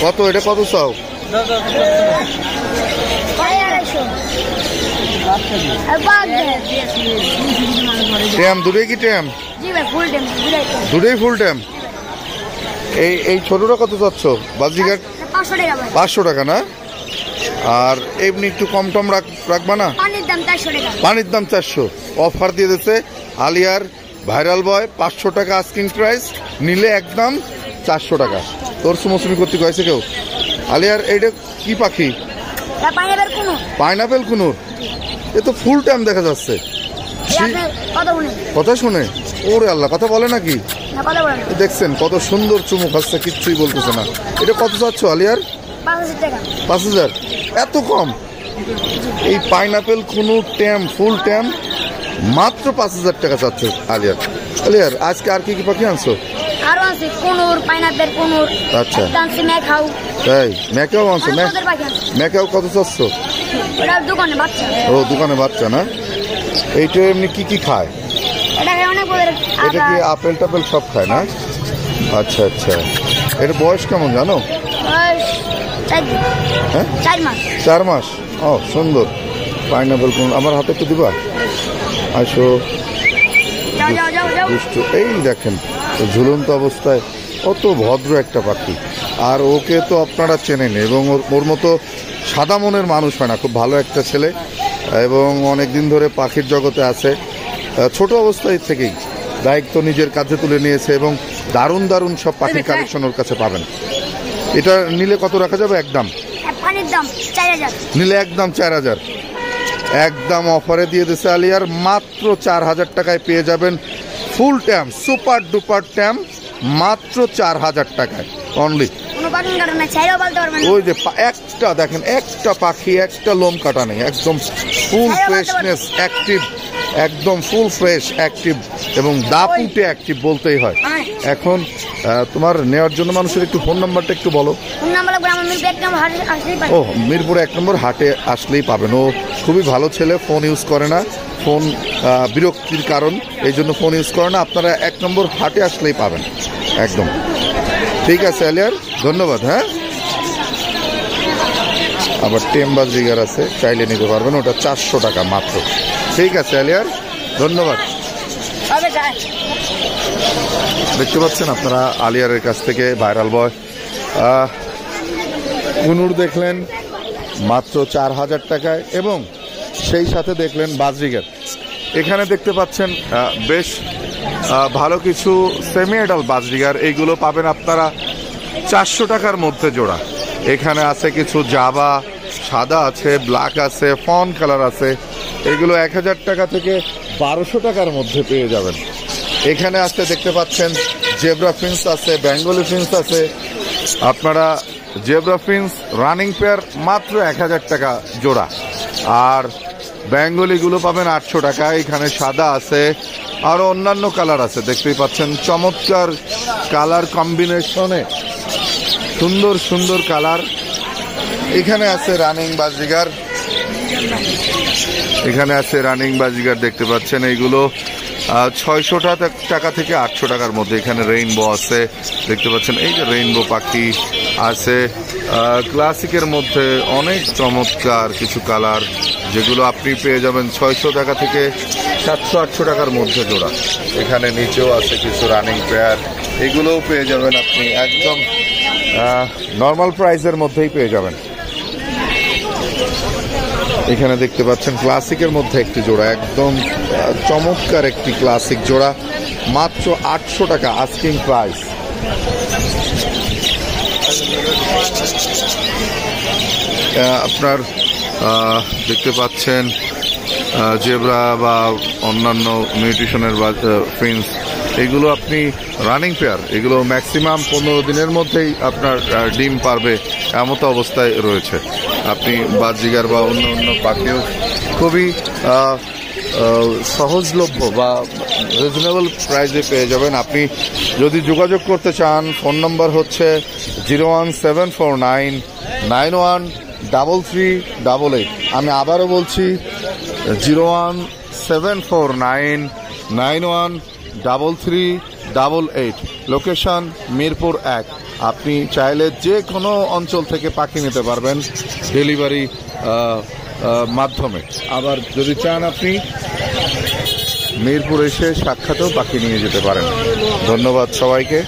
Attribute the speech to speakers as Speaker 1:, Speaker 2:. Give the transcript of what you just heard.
Speaker 1: কত এটা কত চাও? ট্যাম দুটোই কি ট্যাম? দুটোই ফুল ট্যাম। এই ছোটটা কত চাচ্ছ বাজিঘাট? 500 টাকা না? আর এমনি একটু কম টম রাখবা না? পানির দাম 400। অফার দিয়ে দিচ্ছে আলিয়ার ভাইরাল বয়, 500 টাকা আস্কিং প্রাইস, নিলে একদম 400 টাকা। তোর সুমসুমি করতে কয়েছে কেউ? আলিয়ার এইটা কি পাখি? পাইনাপেল কুনুর। এ তো ফুল টাইম দেখা যাচ্ছে। কথা শুনে ওরে আল্লাহ, কথা বলে নাকি? দেখছেন কত সুন্দর চুমুক হচ্ছে, কিচ্ছুই বলতেছে না। এটা কত চাচ্ছ আলিয়ার? 5000। এত কম? এই পাইনাপেল কুনুর ট্যাম ফুল ট্যাম মাত্র 5000 টাকা চাচ্ছে আলিয়ার। আলিয়ার আজকে আর কি কি পাখি আনছো? আচ্ছা তাই, ম্যাকাও আনছো? ম্যাকাও কত চাচ্ছ? ও দোকানে বাচ্চা না? এইটা এমনি কি কি খায়? এটা কি আপেল টাপেল সব খায় না? আচ্ছা আচ্ছা। এটা বয়স কেমন জানো? হ্যাঁ 4 মাস। ও সুন্দর। পাইনাপেল কোন আমার হাতে একটু দিবা? আসো। এই দেখেন ঝুলন্ত অবস্থায়, কত ভদ্র একটা পাখি। আর ওকে তো আপনারা চেনেন, এবং ওর মতো সাদা মনের মানুষ হয় না। খুব ভালো একটা ছেলে, এবং অনেকদিন ধরে পাখির জগতে আছে। ছোট অবস্থায় থেকেই দায়িত্ব নিজের কাঁধে তুলে নিয়েছে, এবং দারুণ দারুণ সব পাখির কালেকশন ওর কাছে পাবেন। এটা নিলে কত রাখা যাবে? একদম নিলে একদম 4000। একদম অফারে দিয়ে দিচ্ছে আলিয়ার, মাত্র 4000 টাকায় পেয়ে যাবেন ফুল ট্যাম সুপার ডুপার ট্যাম, মাত্র 4000 টাকায় অনলি। ওই যে একটা দেখেন, একটা পাখি একটা লোম কাটা নেই, একদম ফুল ফ্রেশনেস অ্যাক্টিভ, একদম ফুল ফ্রেশ অ্যাক্টিভ, এবং দাপুটে অ্যাক্টিভ বলতেই হয়। এখন তোমার নেওয়ার জন্য মানুষের একটু ফোন নাম্বারটা একটু বলো। ও মিরপুরে 1 নম্বর হাটে আসলেই পাবেন। ও খুবই ভালো ছেলে, ফোন ইউজ করে না, ফোন বিরক্তির কারণ, এই জন্য ফোন ইউজ করে না। আপনারা 1 নম্বর হাটে আসলেই পাবেন একদম। ঠিক আছে আলিয়ার, ধন্যবাদ। হ্যাঁ, আবার টেম্বার জিগার আছে, চাইলে নিতে পারবেন, ওটা 400 টাকা মাত্র। ঠিক আছে আলিয়ার, ধন্যবাদ। দেখতে পাচ্ছেন আপনারা আলিয়ারের কাছ থেকে ভাইরাল বয় কুনুর দেখলেন মাত্র 4000 টাকায়, এবং সেই সাথে দেখলেন বাজরিগার। এখানে দেখতে পাচ্ছেন বেশ ভালো কিছু সেমি অ্যাডাল্ট বাজরিগার, এইগুলো পাবেন আপনারা 400 টাকার মধ্যে জোড়া। এখানে আছে কিছু জাবা, সাদা আছে, ব্ল্যাক আছে, ফন কালার আছে, এগুলো 1000 টাকা থেকে 1200 টাকার মধ্যে পেয়ে যাবেন। এখানে আছে দেখতে পাচ্ছেন জেব্রা ফিন্স আছে, বেঙ্গলি ফিন্স আছে। আপনারা জেব্রা ফিন্স রানিং পেয়ার মাত্র 1000 টাকা জোড়া, আর বেঙ্গলিগুলো পাবেন 800 টাকা। এখানে সাদা আছে, আরো অন্যান্য কালার আছে, দেখতেই পাচ্ছেন চমৎকার কালার কম্বিনেশনে, সুন্দর সুন্দর কালার। এখানে আছে রানিং বাজিগার, এখানে আছে রানিং বাজিগার দেখতে পাচ্ছেন, এইগুলো 600 টাকা থেকে 800 টাকার মধ্যে। এখানে রেইনবো আছে, দেখতে পাচ্ছেন এই যে রেইনবো পাখি আছে। ক্লাসিকের মধ্যে অনেক চমৎকার কিছু কালার, যেগুলো আপনি পেয়ে যাবেন 600 টাকা থেকে 700-800 টাকার মধ্যে জোড়া। এখানে নিচেও আছে কিছু রানিং পেয়ার, এগুলোও পেয়ে যাবেন আপনি একদম নর্মাল প্রাইসের মধ্যেই পেয়ে যাবেন। এখানে দেখতে পাচ্ছেন ক্লাসিকের মধ্যে একটি জোড়া, একদম চমৎকার একটি ক্লাসিক জোড়া, মাত্র 800 টাকা আস্কিং প্রাইস। আপনার দেখতে পাচ্ছেন জেব্রা বা অন্যান্য মিউটেশনের ফিন্স, এগুলো আপনি রানিং পেয়ার, এগুলো ম্যাক্সিমাম 15 দিনের মধ্যেই আপনার ডিম পারবে এমত অবস্থায় রয়েছে। আপনি বাজিগার বা অন্য অন্য পাখিও খুবই সহজলভ্য বা রিজনেবল প্রাইসে পেয়ে যাবেন। আপনি যদি যোগাযোগ করতে চান, ফোন নম্বর হচ্ছে 01749913388। আমি আবারও বলছি 01749913388। 8888। লোকেশন মিরপুর 1। আপনি চাইলে যে কোনো অঞ্চল থেকে পাখি নিতে পারবেন ডেলিভারি মাধ্যমে। আবার যদি চান আপনি মিরপুর এসে সাক্ষাতেও পাখি নিয়ে যেতে পারেন। ধন্যবাদ সবাইকে।